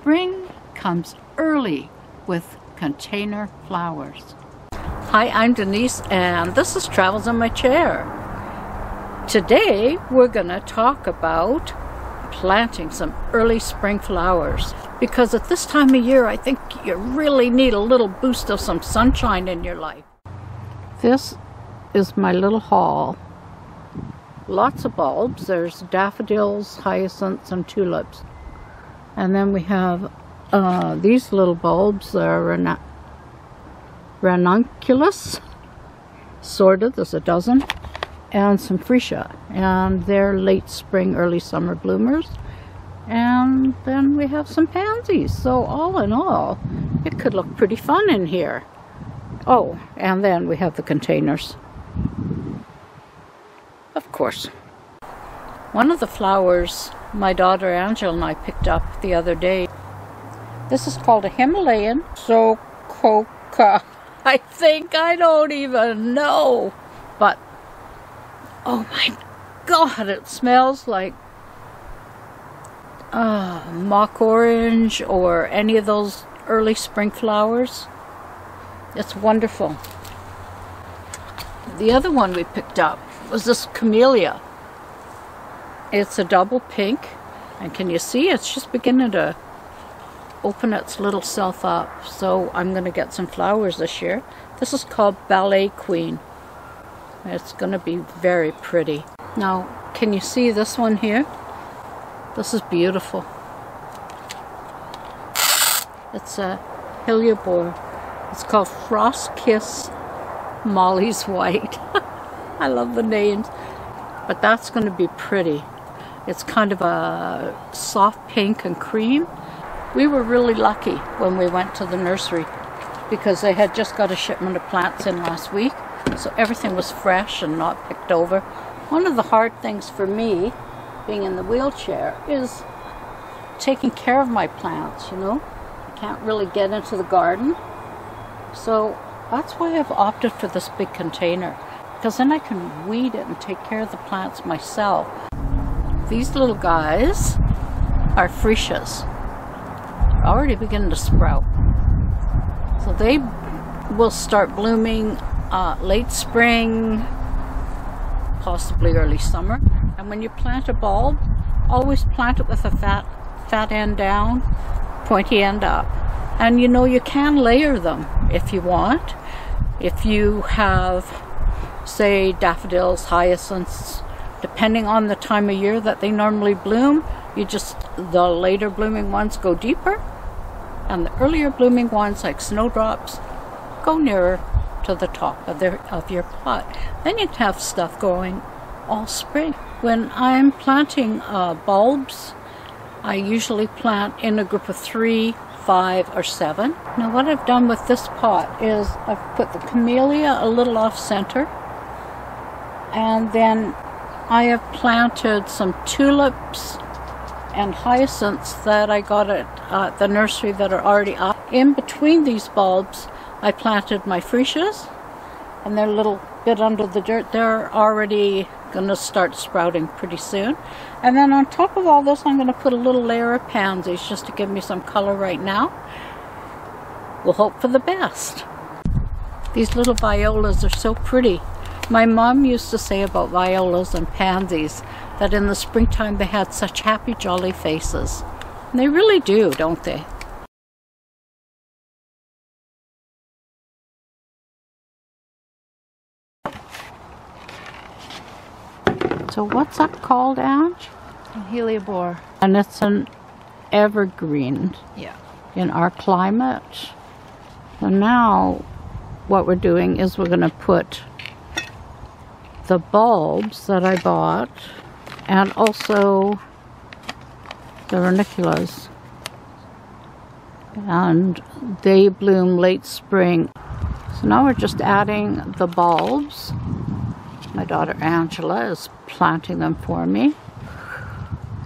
Spring comes early with container flowers. Hi, I'm Denise and this is Travels in My Chair. Today we're going to talk about planting some early spring flowers, because at this time of year I think you really need a little boost of some sunshine in your life. This is my little haul. Lots of bulbs. There's daffodils, hyacinths, and tulips. And then we have these little bulbs. They're ranunculus, sorted. There's a dozen. And some freesia. And they're late spring, early summer bloomers. And then we have some pansies. So all in all, it could look pretty fun in here. Oh, and then we have the containers. Of course. One of the flowers my daughter Angela and I picked up the other day. This is called a Himalayan Sococa. I think, I don't even know. But, oh my God, it smells like mock orange or any of those early spring flowers. It's wonderful. The other one we picked up was this camellia. It's a double pink, and can you see it's just beginning to open its little self up. So I'm going to get some flowers this year. This is called Ballet Queen. It's going to be very pretty. Now, can you see this one here? This is beautiful. It's a hellebore. It's called Frost Kiss Molly's White. I love the names. But that's going to be pretty. It's kind of a soft pink and cream. We were really lucky when we went to the nursery because they had just got a shipment of plants in last week. So everything was fresh and not picked over. One of the hard things for me, being in the wheelchair, is taking care of my plants, you know. I can't really get into the garden. So that's why I've opted for this big container, because then I can weed it and take care of the plants myself. These little guys are freesias. They're already beginning to sprout. So they will start blooming late spring, possibly early summer. And when you plant a bulb, always plant it with a fat end down, pointy end up. And you know, you can layer them if you want. If you have, say, daffodils, hyacinths, depending on the time of year that they normally bloom, the later blooming ones go deeper, and the earlier blooming ones, like snowdrops, go nearer to the top of your pot. Then you can have stuff growing all spring. When I'm planting bulbs, I usually plant in a group of 3, 5, or 7. Now what I've done with this pot is I've put the camellia a little off center, and then I have planted some tulips and hyacinths that I got at the nursery that are already up. In between these bulbs, I planted my freesias, and they're a little bit under the dirt. They're already going to start sprouting pretty soon. And then on top of all this, I'm going to put a little layer of pansies just to give me some color right now. We'll hope for the best. These little violas are so pretty. My mom used to say about violas and pansies that in the springtime they had such happy, jolly faces. And they really do, don't they? So what's that called, Ange? A hellebore. And it's an evergreen. Yeah. In our climate. So now what we're doing is we're going to put the bulbs that I bought and also the ranunculus, and they bloom late spring. So now we're just adding the bulbs. My daughter Angela is planting them for me.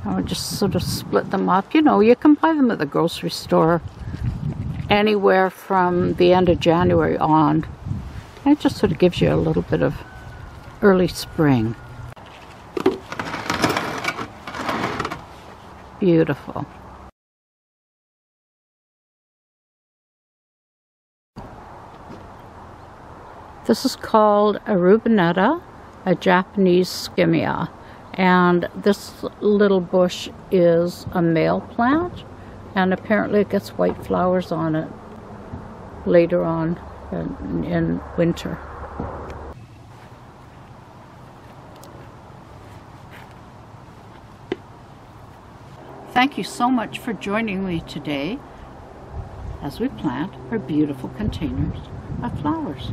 And we'll just sort of split them up. You know, you can buy them at the grocery store anywhere from the end of January on. And it just sort of gives you a little bit of early spring. Beautiful. This is called a rubinetta, a Japanese skimmia. And this little bush is a male plant, and apparently it gets white flowers on it later on in winter. Thank you so much for joining me today as we plant our beautiful containers of flowers.